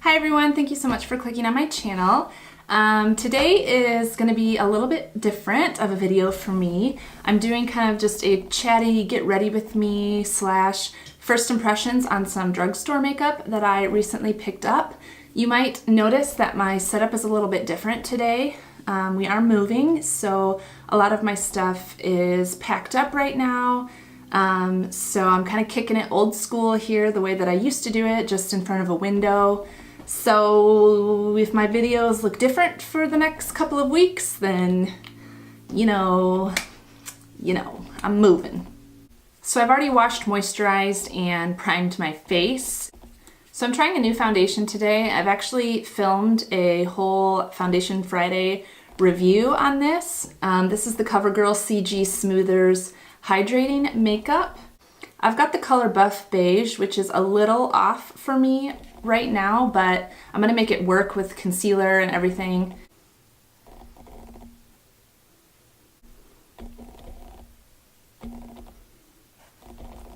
Hi everyone, thank you so much for clicking on my channel. Today is going to be a little bit different of a video for me. I'm doing kind of just a chatty get ready with me / first impressions on some drugstore makeup that I recently picked up. You might notice that my setup is a little bit different today. We are moving, so a lot of my stuff is packed up right now. So I'm kind of kicking it old school here, the way that I used to do it, just in front of a window. So if my videos look different for the next couple of weeks, then you know, I'm moving. So I've already washed, moisturized, and primed my face. So I'm trying a new foundation today. I've actually filmed a whole Foundation Friday review on this. This is the Covergirl CG Smoothers Hydrating Makeup. I've got the color Buff Beige, which is a little off for me right now, but I'm gonna make it work with concealer and everything.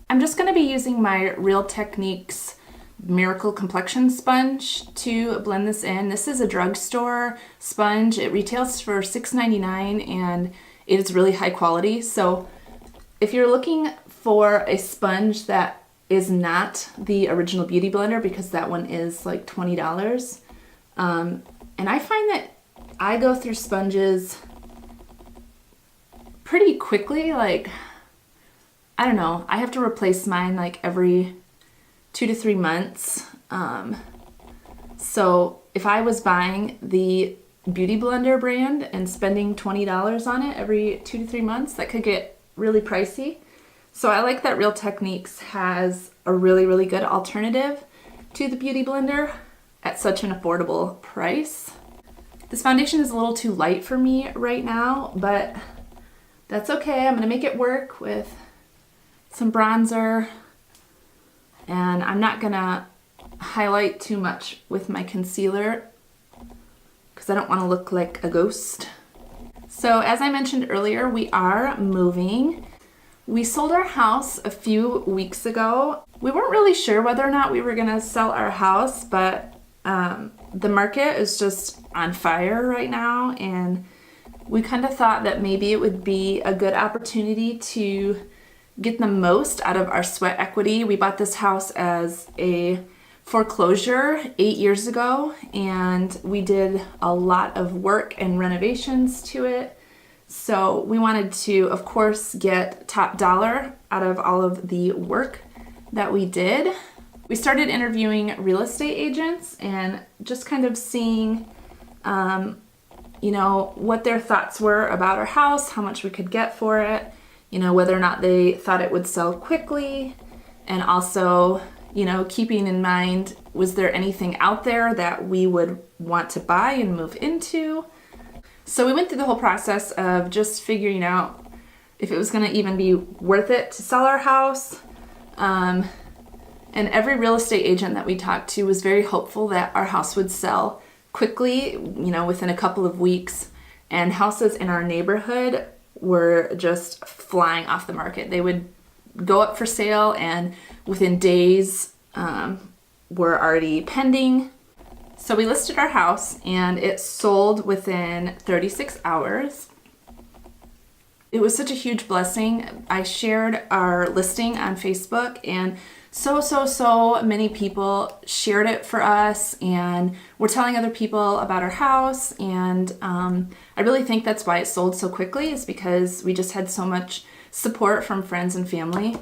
I'm just gonna be using my Real Techniques Miracle Complexion Sponge to blend this in. This is a drugstore sponge. It retails for $6.99 and it is really high quality. So if you're looking for a sponge that is not the original Beauty Blender, because that one is like $20, and I find that I go through sponges pretty quickly. Like, I don't know, I have to replace mine like every 2 to 3 months. So if I was buying the Beauty Blender brand and spending $20 on it every 2 to 3 months, that could get really pricey. So I like that Real Techniques has a really good alternative to the Beauty Blender at such an affordable price. This foundation is a little too light for me right now, but that's okay. I'm gonna make it work with some bronzer, and I'm not gonna highlight too much with my concealer because I don't want to look like a ghost. So as I mentioned earlier, we are moving. We sold our house a few weeks ago. We weren't really sure whether or not we were gonna sell our house, but the market is just on fire right now, and we kind of thought that maybe it would be a good opportunity to get the most out of our sweat equity. We bought this house as a foreclosure 8 years ago, and we did a lot of work and renovations to it. So we wanted to, of course, get top dollar out of all of the work that we did. We started interviewing real estate agents and just kind of seeing, what their thoughts were about our house, how much we could get for it, whether or not they thought it would sell quickly, and also, keeping in mind, was there anything out there that we would want to buy and move into? So we went through the whole process of just figuring out if it was going to even be worth it to sell our house. And every real estate agent that we talked to was very hopeful that our house would sell quickly, within a couple of weeks. And houses in our neighborhood were just flying off the market. They would go up for sale, and within days were already pending. So we listed our house and it sold within 36 hours. It was such a huge blessing. I shared our listing on Facebook, and so many people shared it for us, and we're telling other people about our house. And I really think that's why it sold so quickly, is because we just had so much support from friends and family.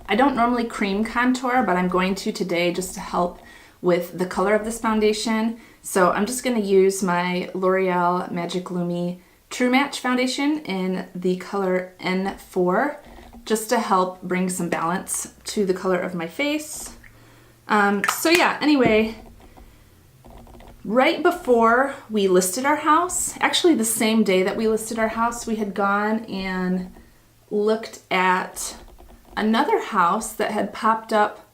I don't normally cream contour, but I'm going to today just to help with the color of this foundation. So I'm just going to use my L'Oreal Magic Lumi True Match foundation in the color N4 just to help bring some balance to the color of my face. So yeah, anyway, right before we listed our house, actually the same day that we listed our house, we had gone and looked at another house that had popped up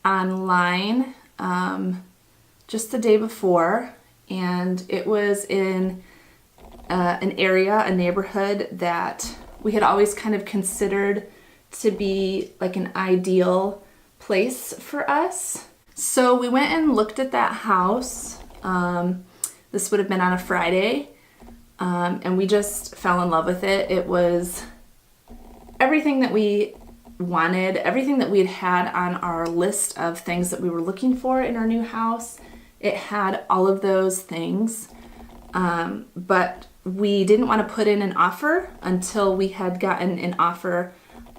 online just the day before, and it was in an area, a neighborhood that we had always kind of considered to be like an ideal place for us. So we went and looked at that house. This would have been on a Friday, and we just fell in love with it. It was everything that we wanted, everything that we had had on our list of things that we were looking for in our new house. It had all of those things, but we didn't want to put in an offer until we had gotten an offer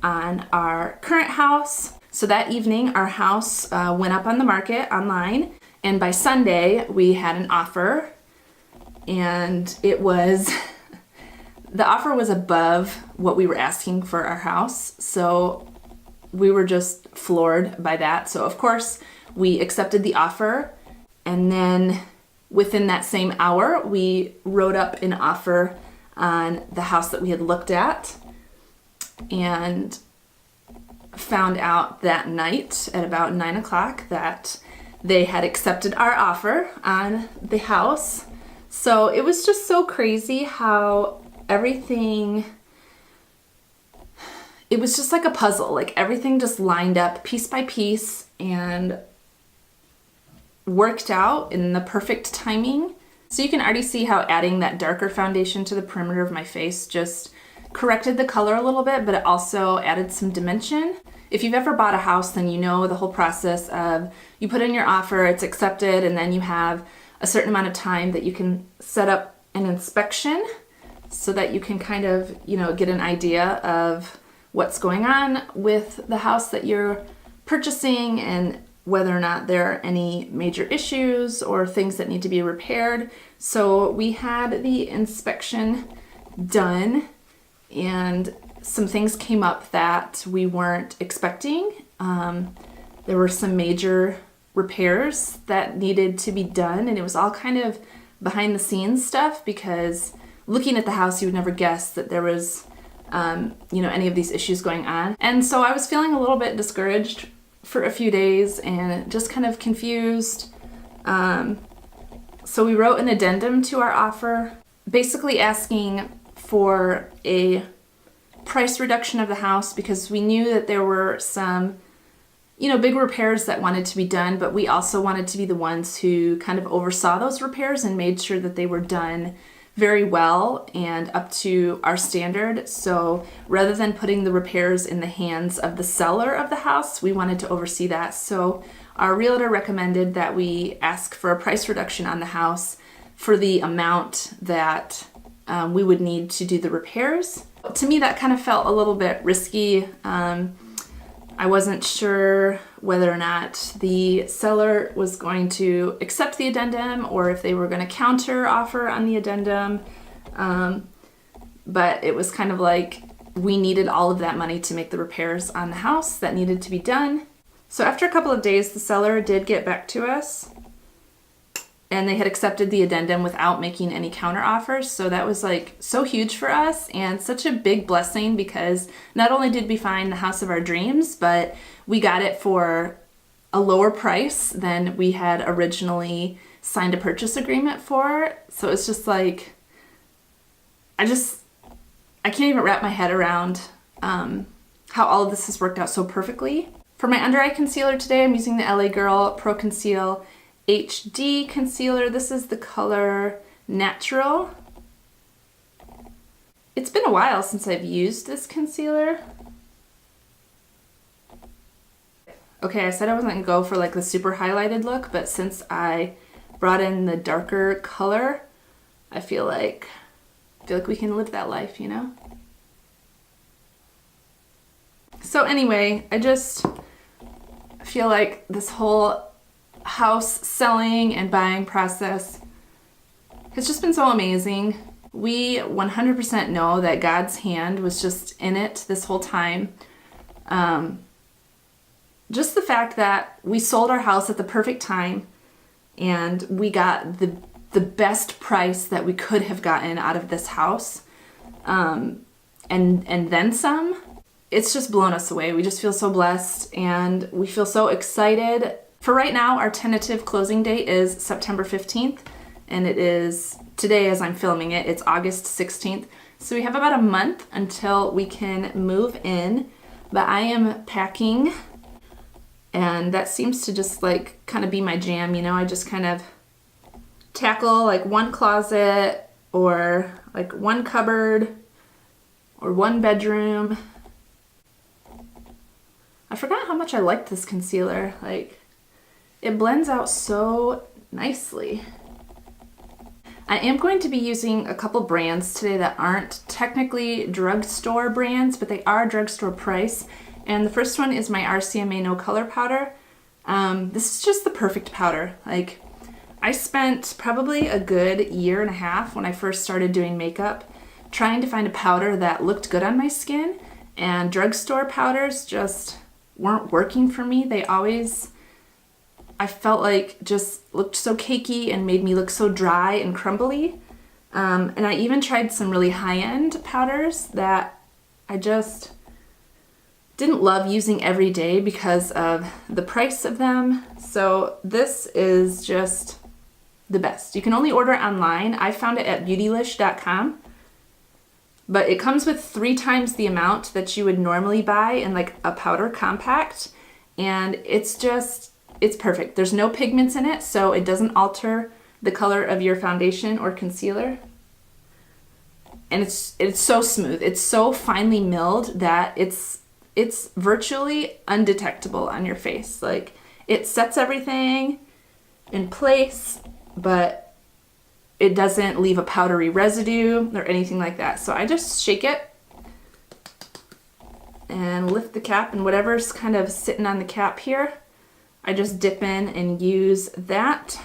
on our current house. So that evening, our house went up on the market online, and by Sunday, we had an offer, and it was, the offer was above what we were asking for our house, so we were just floored by that. So of course, we accepted the offer, and then within that same hour, we wrote up an offer on the house that we had looked at, and found out that night at about 9 o'clock that they had accepted our offer on the house. So it was just so crazy how everything, it was just like a puzzle. Like everything just lined up piece by piece and worked out in the perfect timing. So you can already see how adding that darker foundation to the perimeter of my face just corrected the color a little bit, but it also added some dimension. If you've ever bought a house, then you know the whole process of you put in your offer, it's accepted, and then you have a certain amount of time that you can set up an inspection so that you can kind of, you know, get an idea of what's going on with the house that you're purchasing and whether or not there are any major issues or things that need to be repaired. So we had the inspection done, and some things came up that we weren't expecting. There were some major repairs that needed to be done, and it was all kind of behind the scenes stuff, because looking at the house, you would never guess that there was, you know, any of these issues going on. And so I was feeling a little bit discouraged for a few days and just kind of confused. So we wrote an addendum to our offer, basically asking for a price reduction of the house, because we knew that there were some, you know, big repairs that wanted to be done, but we also wanted to be the ones who kind of oversaw those repairs and made sure that they were done very well and up to our standard. So rather than putting the repairs in the hands of the seller of the house, we wanted to oversee that. So our realtor recommended that we ask for a price reduction on the house for the amount that we would need to do the repairs. To me, that kind of felt a little bit risky. I wasn't sure whether or not the seller was going to accept the addendum or if they were going to counter offer on the addendum. But it was kind of like we needed all of that money to make the repairs on the house that needed to be done. So after a couple of days, the seller did get back to us, and they had accepted the addendum without making any counter offers. So that was like so huge for us and such a big blessing, because not only did we find the house of our dreams, but we got it for a lower price than we had originally signed a purchase agreement for. So it's just like, I can't even wrap my head around how all of this has worked out so perfectly. For my under eye concealer today, I'm using the LA Girl Pro Conceal HD concealer. This is the color Natural. It's been a while since I've used this concealer. Okay, I said I wasn't gonna go for like the super highlighted look, but since I brought in the darker color, I feel like we can live that life, you know? So anyway, I just feel like this whole house selling and buying process has just been so amazing. We 100% know that God's hand was just in it this whole time. Just the fact that we sold our house at the perfect time and we got the best price that we could have gotten out of this house, and then some. It's just blown us away. We just feel so blessed and we feel so excited. For right now, our tentative closing date is September 15th, and it is today as I'm filming it, it's August 16th. So we have about a month until we can move in, but I am packing And that seems to just like kind of be my jam, you know. I just kind of tackle like one closet or like one cupboard or one bedroom. I forgot how much I liked this concealer. Like, it blends out so nicely. I am going to be using a couple brands today that aren't technically drugstore brands, but they are drugstore price. And the first one is my RCMA No Color Powder. This is just the perfect powder. Like, I spent probably a good year and a half when I first started doing makeup trying to find a powder that looked good on my skin, and drugstore powders just weren't working for me. They always, I felt like, just looked so cakey and made me look so dry and crumbly. And I even tried some really high-end powders that I just didn't love using every day because of the price of them. So this is just the best. You can only order it online. I found it at beautylish.com, but it comes with 3 times the amount that you would normally buy in like a powder compact, and it's perfect. There's no pigments in it, so it doesn't alter the color of your foundation or concealer. And it's so smooth. It's so finely milled that it's virtually undetectable on your face. Like, it sets everything in place, but it doesn't leave a powdery residue or anything like that. So I just shake it and lift the cap, and whatever's kind of sitting on the cap here, I just dip in and use that.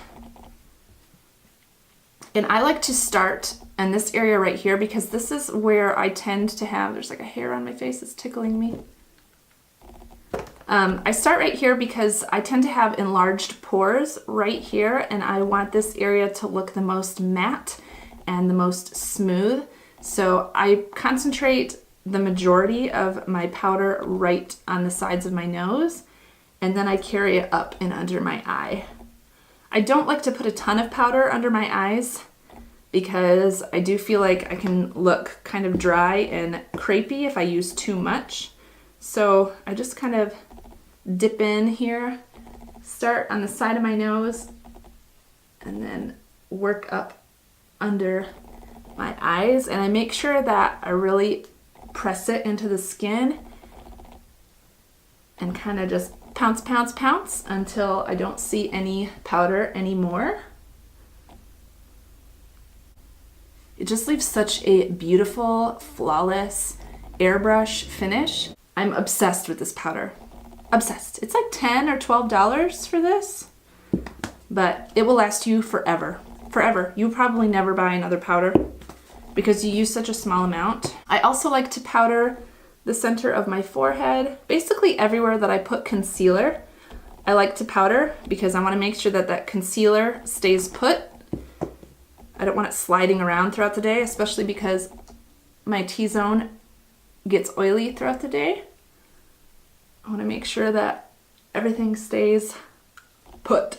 And I like to start in this area right here because this is where I tend to have, there's like a hair on my face that's tickling me. I start right here because I tend to have enlarged pores right here, and I want this area to look the most matte and the most smooth. So I concentrate the majority of my powder right on the sides of my nose, and then I carry it up and under my eye. I don't like to put a ton of powder under my eyes because I do feel like I can look kind of dry and crepey if I use too much. So I just kind of dip in here, start on the side of my nose, and then work up under my eyes. And I make sure that I really press it into the skin and kind of just pounce, pounce, pounce until I don't see any powder anymore. It just leaves such a beautiful, flawless airbrush finish. I'm obsessed with this powder. Obsessed. It's like $10 or $12 for this, but it will last you forever. Forever. You'll probably never buy another powder because you use such a small amount. I also like to powder the center of my forehead. Basically everywhere that I put concealer, I like to powder because I want to make sure that that concealer stays put. I don't want it sliding around throughout the day, especially because my T-zone gets oily throughout the day. I want to make sure that everything stays put.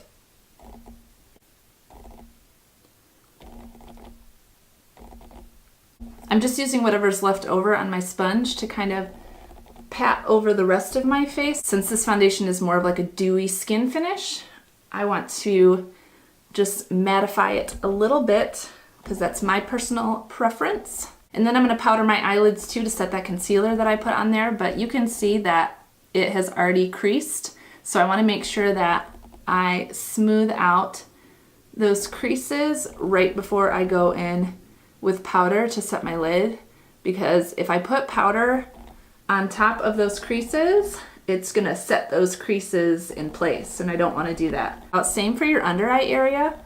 I'm just using whatever's left over on my sponge to kind of pat over the rest of my face. Since this foundation is more of like a dewy skin finish, I want to just mattify it a little bit because that's my personal preference. And then I'm going to powder my eyelids too to set that concealer that I put on there, but you can see that it has already creased. So I want to make sure that I smooth out those creases right before I go in with powder to set my lid, because if I put powder on top of those creases, it's gonna set those creases in place, and I don't want to do that. Same for your under eye area.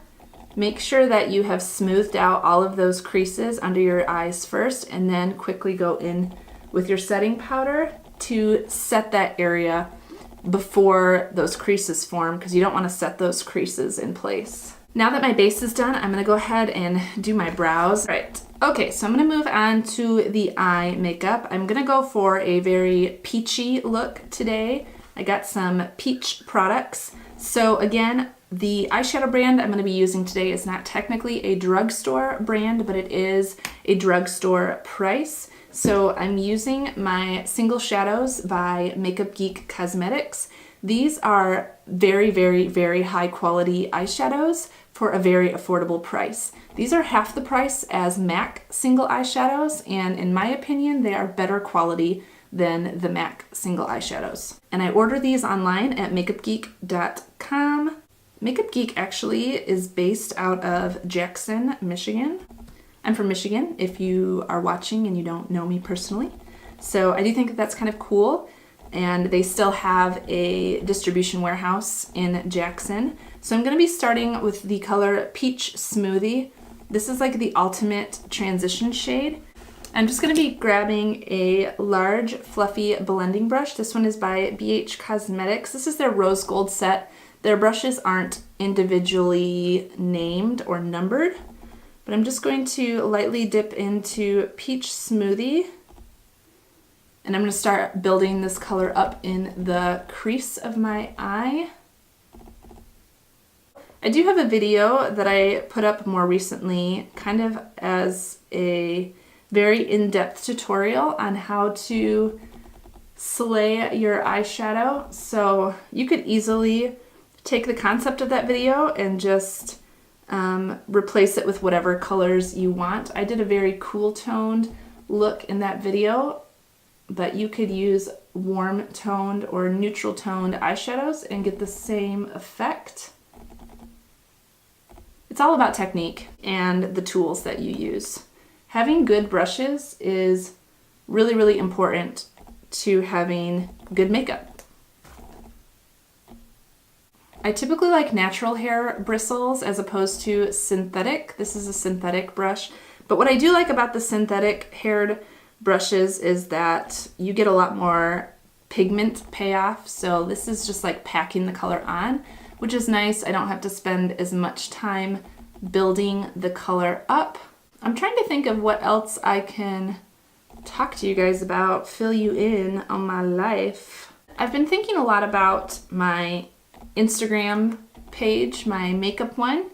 Make sure that you have smoothed out all of those creases under your eyes first, and then quickly go in with your setting powder to set that area before those creases form, because you don't want to set those creases in place. Now that my base is done, I'm going to go ahead and do my brows. Right. Okay, so I'm going to move on to the eye makeup. I'm going to go for a very peachy look today. I got some peach products. So again, the eyeshadow brand I'm going to be using today is not technically a drugstore brand, but it is a drugstore price. So I'm using my Single Shadows by Makeup Geek Cosmetics. These are very, very, very high quality eyeshadows for a very affordable price. These are half the price as MAC single eyeshadows, and in my opinion, they are better quality than the MAC single eyeshadows. And I order these online at makeupgeek.com. Makeup Geek actually is based out of Jackson, Michigan. I'm from Michigan, if you are watching and you don't know me personally. So I do think that's kind of cool. And they still have a distribution warehouse in Jackson. So I'm going to be starting with the color Peach Smoothie. This is like the ultimate transition shade. I'm just going to be grabbing a large fluffy blending brush. This one is by BH Cosmetics. This is their rose gold set. Their brushes aren't individually named or numbered, but I'm just going to lightly dip into Peach Smoothie. And I'm going to start building this color up in the crease of my eye. I do have a video that I put up more recently, kind of as a very in-depth tutorial on how to slay your eyeshadow. So you could easily take the concept of that video and just replace it with whatever colors you want. I did a very cool toned look in that video, but you could use warm toned or neutral toned eyeshadows and get the same effect. It's all about technique and the tools that you use. Having good brushes is really, really important to having good makeup. I typically like natural hair bristles as opposed to synthetic. This is a synthetic brush, but what I do like about the synthetic haired brushes is that you get a lot more pigment payoff. So this is just like packing the color on, which is nice. I don't have to spend as much time building the color up. I'm trying to think of what else I can talk to you guys about, fill you in on my life. I've been thinking a lot about my Instagram page, my makeup one,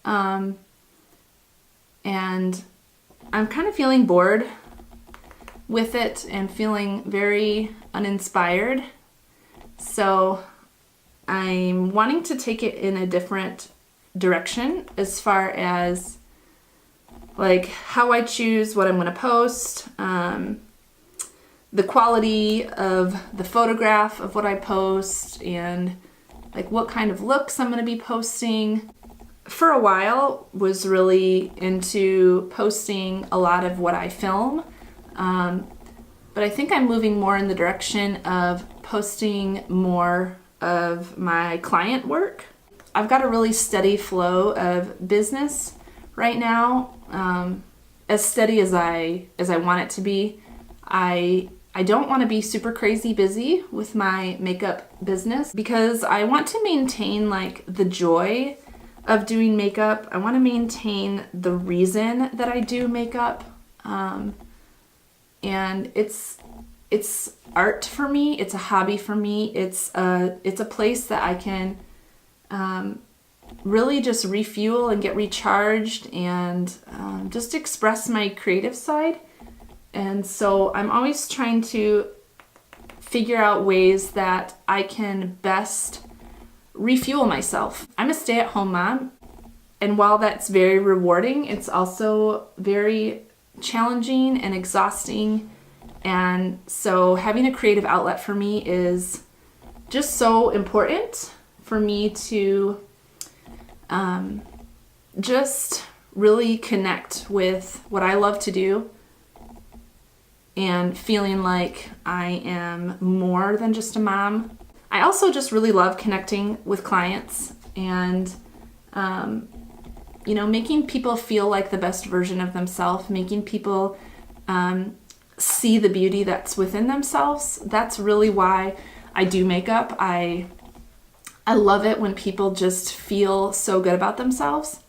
and I'm kind of feeling bored with it and feeling very uninspired. So I'm wanting to take it in a different direction as far as like how I choose what I'm going to post, the quality of the photograph of what I post, and like what kind of looks I'm going to be posting. For a while was really into posting a lot of what I film, but I think I'm moving more in the direction of posting more of my client work. I've got a really steady flow of business right now, as steady as I want it to be. I don't want to be super crazy busy with my makeup business because I want to maintain like the joy of doing makeup. I want to maintain the reason that I do makeup, and it's art for me. It's a hobby for me. It's a place that I can really just refuel and get recharged and just express my creative side. And so I'm always trying to figure out ways that I can best refuel myself. I'm a stay-at-home mom, and while that's very rewarding, it's also very challenging and exhausting. And so having a creative outlet for me is just so important for me to just really connect with what I love to do and feeling like I am more than just a mom. I also just really love connecting with clients and, making people feel like the best version of themselves, making people see the beauty that's within themselves. That's really why I do makeup. I love it when people just feel so good about themselves.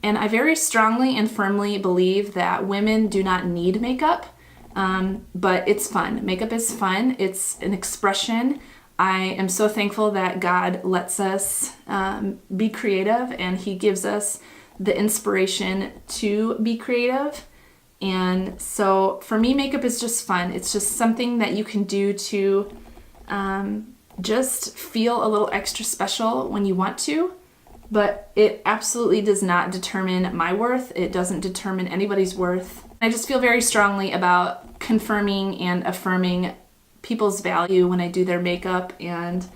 And I very strongly and firmly believe that women do not need makeup, but it's fun. Makeup is fun. It's an expression. I am so thankful that God lets us be creative, and He gives us the inspiration to be creative. And so for me, makeup is just fun. It's just something that you can do to just feel a little extra special when you want to, but it absolutely does not determine my worth. It doesn't determine anybody's worth. I just feel very strongly about confirming and affirming people's value when I do their makeup and,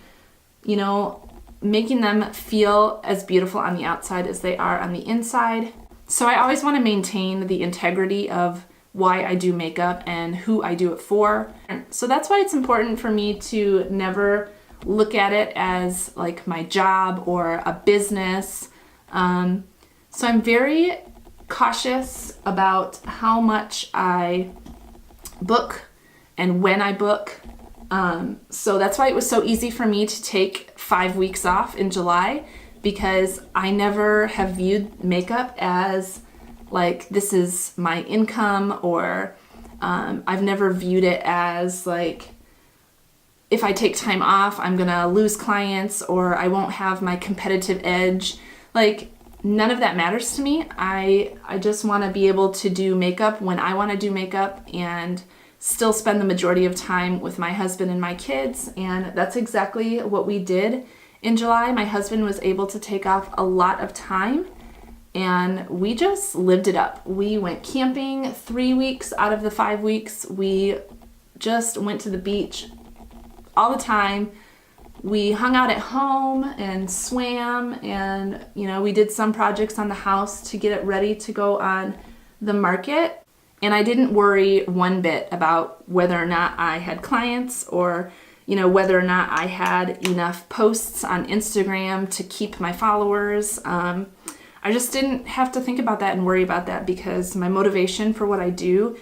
you know, making them feel as beautiful on the outside as they are on the inside. So I always want to maintain the integrity of why I do makeup and who I do it for. So that's why it's important for me to never look at it as like my job or a business. So I'm very cautious about how much I book and when I book. So that's why it was so easy for me to take 5 weeks off in July, because I never have viewed makeup as like this is my income, or I've never viewed it as like if I take time off I'm gonna lose clients or I won't have my competitive edge. Like none of that matters to me. I just want to be able to do makeup when I want to do makeup and still spend the majority of time with my husband and my kids, and that's exactly what we did in July. My husband was able to take off a lot of time and we just lived it up. We went camping 3 weeks out of the 5 weeks. We just went to the beach all the time. We hung out at home and swam, and you know, we did some projects on the house to get it ready to go on the market. And I didn't worry one bit about whether or not I had clients or, you know, whether or not I had enough posts on Instagram to keep my followers. I just didn't have to think about that and worry about that, because my motivation for what I do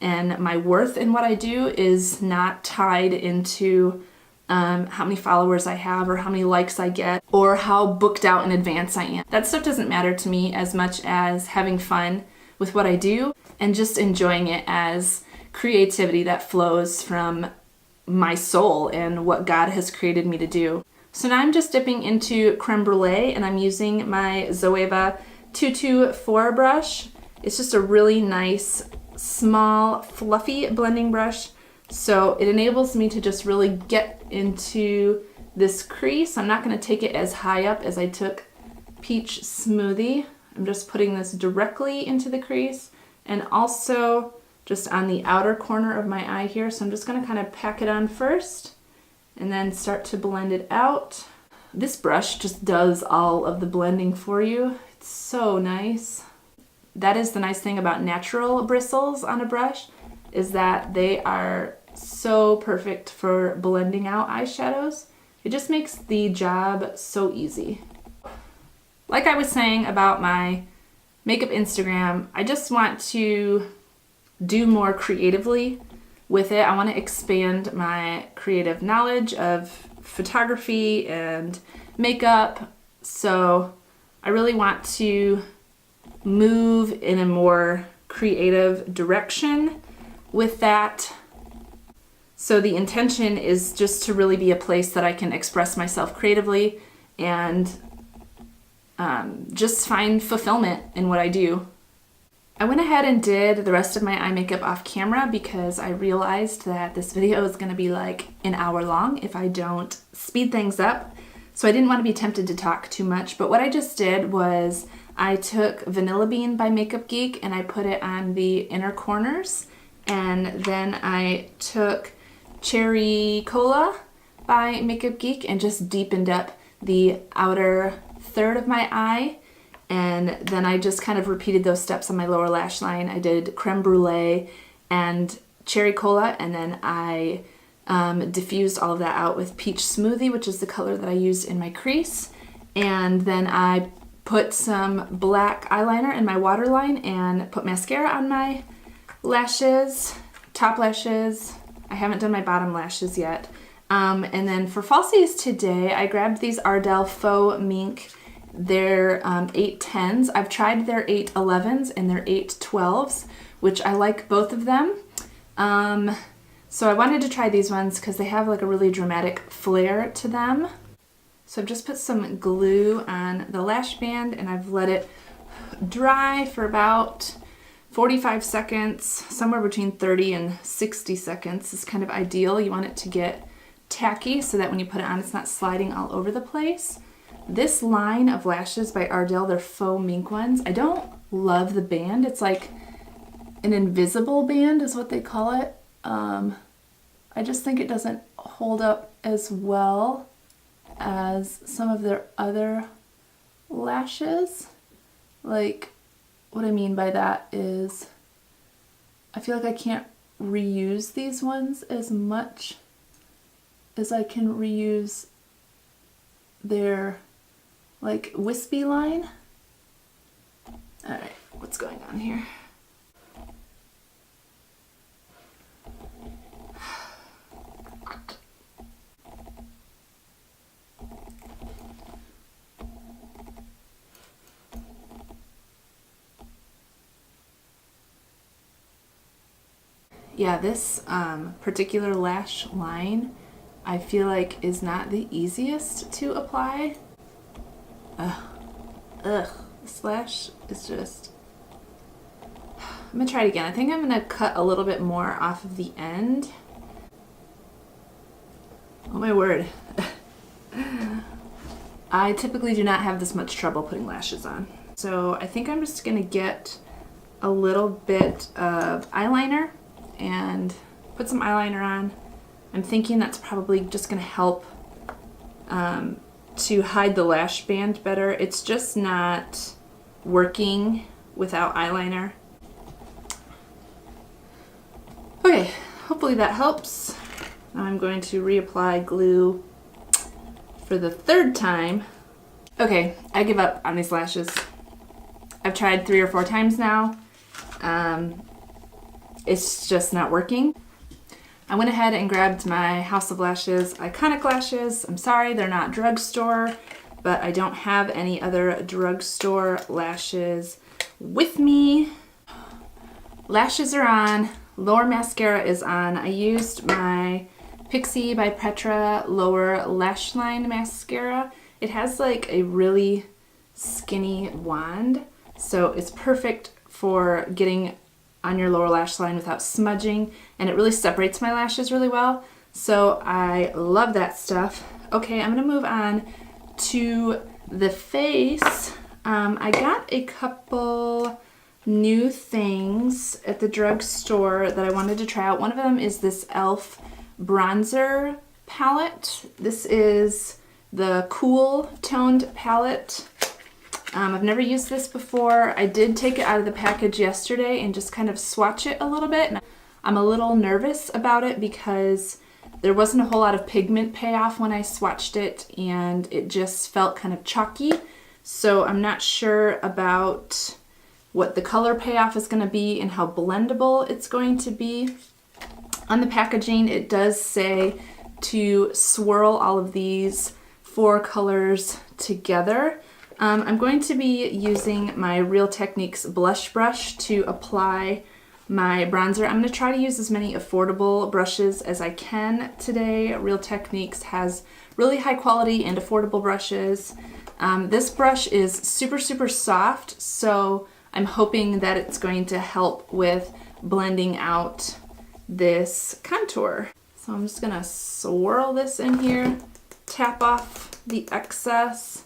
and my worth in what I do is not tied into how many followers I have or how many likes I get or how booked out in advance I am. That stuff doesn't matter to me as much as having fun with what I do and just enjoying it as creativity that flows from my soul and what God has created me to do. So now I'm just dipping into Creme Brûlée, and I'm using my Zoeva 224 brush. It's just a really nice, small, fluffy blending brush. So it enables me to just really get into this crease. I'm not going to take it as high up as I took Peach Smoothie. I'm just putting this directly into the crease and also just on the outer corner of my eye here. So I'm just going to kind of pack it on first and then start to blend it out. This brush just does all of the blending for you. It's so nice. That is the nice thing about natural bristles on a brush, is that they are so perfect for blending out eyeshadows. It just makes the job so easy. Like I was saying about my makeup Instagram, I just want to do more creatively with it. I want to expand my creative knowledge of photography and makeup. So I really want to move in a more creative direction with that. So the intention is just to really be a place that I can express myself creatively and just find fulfillment in what I do. I went ahead and did the rest of my eye makeup off camera because I realized that this video is going to be like an hour long if I don't speed things up. So I didn't want to be tempted to talk too much, but what I just did was I took Vanilla Bean by Makeup Geek and I put it on the inner corners, and then I took Cherry Cola by Makeup Geek and just deepened up the outer third of my eye. And then I just kind of repeated those steps on my lower lash line. I did Creme Brûlée and Cherry Cola, and then I diffused all of that out with Peach Smoothie, which is the color that I used in my crease. And then I put some black eyeliner in my waterline and put mascara on my lashes, top lashes. I haven't done my bottom lashes yet. And then for falsies today, I grabbed these Ardell Faux Mink. They're 810s. I've tried their 811s and their 812s, which I like both of them. So I wanted to try these ones because they have like a really dramatic flair to them. So I've just put some glue on the lash band and I've let it dry for about 45 seconds, somewhere between 30 and 60 seconds is kind of ideal. You want it to get tacky so that when you put it on, it's not sliding all over the place. This line of lashes by Ardell, they're faux mink ones. I don't love the band. It's like an invisible band is what they call it. I just think it doesn't hold up as well as some of their other lashes. Like, what I mean by that is I feel like I can't reuse these ones as much as I can reuse their like wispy line. Alright, what's going on here? Yeah, this particular lash line I feel like is not the easiest to apply. This lash is just... I'm gonna try it again. I think I'm gonna cut a little bit more off of the end. Oh my word. I typically do not have this much trouble putting lashes on. So I think I'm just gonna get a little bit of eyeliner and put some eyeliner on. I'm thinking that's probably just gonna help to hide the lash band better. It's just not working without eyeliner. Okay, hopefully that helps. Now I'm going to reapply glue for the third time. Okay, I give up on these lashes. I've tried 3 or 4 times now. It's just not working. I went ahead and grabbed my House of Lashes Iconic Lashes. I'm sorry, they're not Drugstore, but I don't have any other Drugstore lashes with me. Lashes are on. Lower mascara is on. I used my Pixi by Petra Lower Lash Line Mascara. It has like a really skinny wand, so it's perfect for getting on your lower lash line without smudging, and it really separates my lashes really well. So I love that stuff. Okay, I'm gonna move on to the face. I got a couple new things at the drugstore that I wanted to try out. One of them is this e.l.f. bronzer palette. This is the cool toned palette. I've never used this before. I did take it out of the package yesterday and just kind of swatch it a little bit. And I'm a little nervous about it because there wasn't a whole lot of pigment payoff when I swatched it, and it just felt kind of chalky. So I'm not sure about what the color payoff is going to be and how blendable it's going to be. On the packaging, it does say to swirl all of these 4 colors together. I'm going to be using my Real Techniques blush brush to apply my bronzer. I'm going to try to use as many affordable brushes as I can today. Real Techniques has really high quality and affordable brushes. This brush is super, super soft, so I'm hoping that it's going to help with blending out this contour. So I'm just going to swirl this in here, tap off the excess.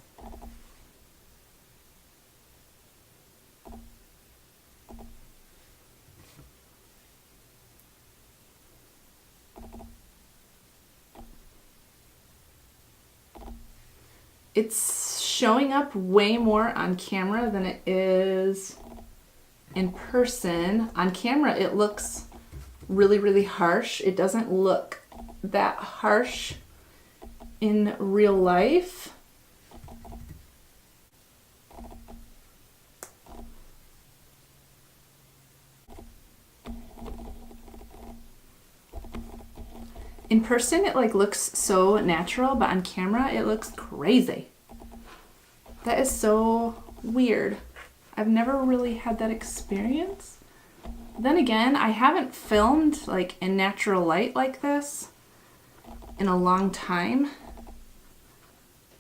It's showing up way more on camera than it is in person. On camera, it looks really, really harsh. It doesn't look that harsh in real life. In person, it like looks so natural, but on camera, it looks crazy. That is so weird. I've never really had that experience. Then again, I haven't filmed like in natural light like this in a long time.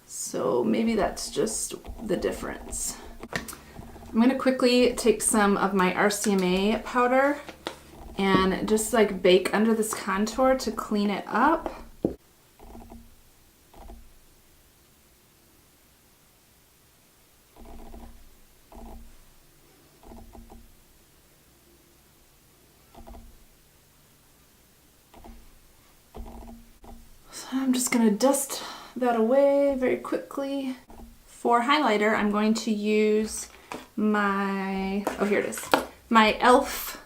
So maybe that's just the difference. I'm gonna quickly take some of my RCMA powder and just like bake under this contour to clean it up. I'm just gonna dust that away very quickly. For highlighter, I'm going to use my, oh here it is, my e.l.f.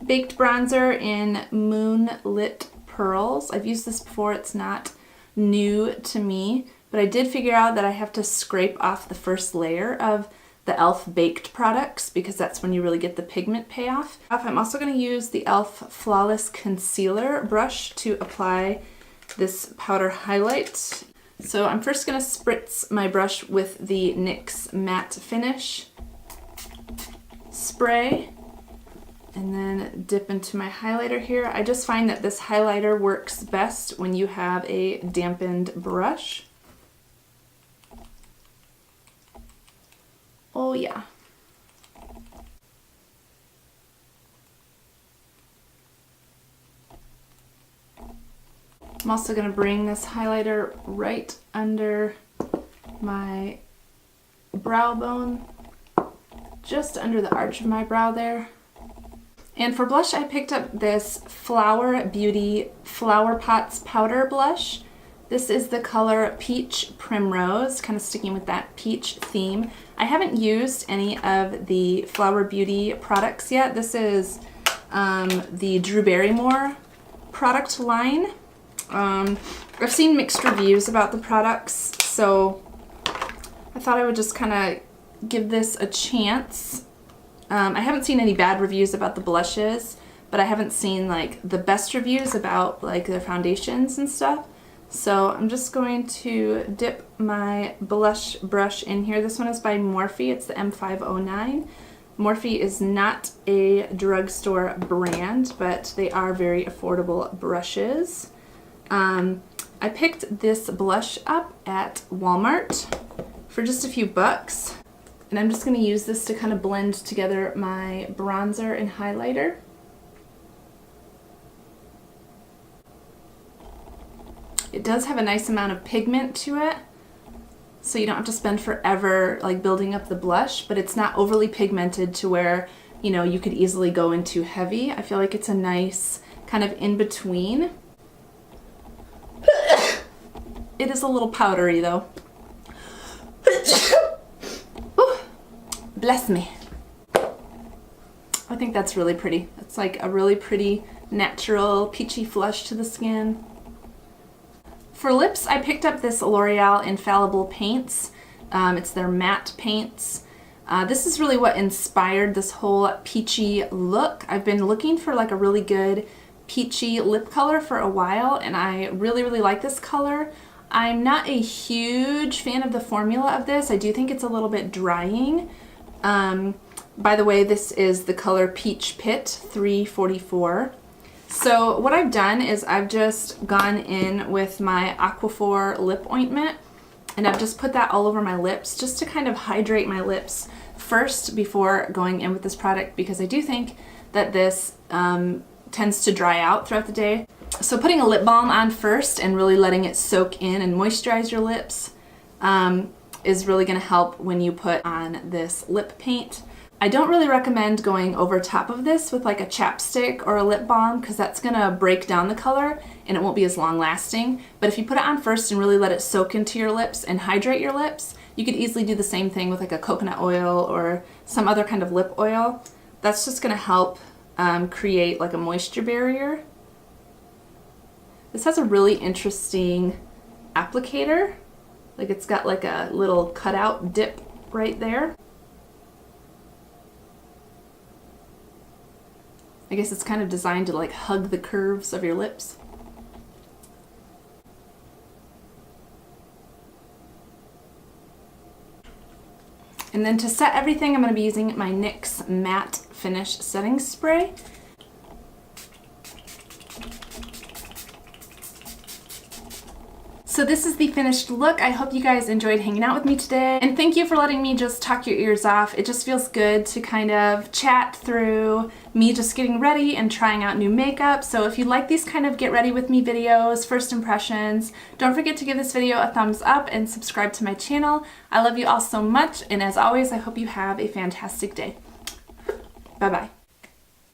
Baked Bronzer in Moonlit Pearls. I've used this before, it's not new to me, but I did figure out that I have to scrape off the first layer of the e.l.f. baked products because that's when you really get the pigment payoff. I'm also going to use the e.l.f. Flawless Concealer brush to apply this powder highlight. So I'm first going to spritz my brush with the NYX Matte Finish spray and then dip into my highlighter here. I just find that this highlighter works best when you have a dampened brush. Oh yeah. I'm also going to bring this highlighter right under my brow bone, just under the arch of my brow there. And for blush, I picked up this Flower Beauty Flower Pots Powder Blush. This is the color Peach Primrose, kind of sticking with that peach theme. I haven't used any of the Flower Beauty products yet. This is the Drew Barrymore product line. I've seen mixed reviews about the products, so I thought I would just kind of give this a chance. I haven't seen any bad reviews about the blushes, but I haven't seen like the best reviews about like their foundations and stuff. So I'm just going to dip my blush brush in here. This one is by Morphe. It's the M509. Morphe is not a drugstore brand, but they are very affordable brushes. I picked this blush up at Walmart for just a few bucks. And I'm just going to use this to kind of blend together my bronzer and highlighter. It does have a nice amount of pigment to it, so you don't have to spend forever like building up the blush, but it's not overly pigmented to where, you know, you could easily go into heavy. I feel like it's a nice kind of in between. It is a little powdery though. Bless me. I think that's really pretty. It's like a really pretty natural peachy flush to the skin. For lips, I picked up this Loreal Infallible paints. It's their matte paints. This is really what inspired this whole peachy look. I've been looking for like a really good peachy lip color for a while, and I really, really like this color. I'm not a huge fan of the formula of this. I do think it's a little bit drying. By the way, this is the color Peach Pit 344. So what I've done is I've just gone in with my Aquaphor lip ointment, and I've just put that all over my lips just to kind of hydrate my lips first before going in with this product, because I do think that this tends to dry out throughout the day. So putting a lip balm on first and really letting it soak in and moisturize your lips is really going to help when you put on this lip paint. I don't really recommend going over top of this with like a chapstick or a lip balm, because that's going to break down the color and it won't be as long lasting. But if you put it on first and really let it soak into your lips and hydrate your lips, you could easily do the same thing with like a coconut oil or some other kind of lip oil. That's just going to help create like a moisture barrier. This has a really interesting applicator. Like it's got like a little cutout dip right there. I guess it's kind of designed to like hug the curves of your lips. And then to set everything, I'm going to be using my NYX Matte Finish Setting Spray. So this is the finished look. I hope you guys enjoyed hanging out with me today. And thank you for letting me just talk your ears off. It just feels good to kind of chat through me just getting ready and trying out new makeup. So if you like these kind of get ready with me videos, first impressions, don't forget to give this video a thumbs up and subscribe to my channel. I love you all so much, and as always, I hope you have a fantastic day. Bye-bye.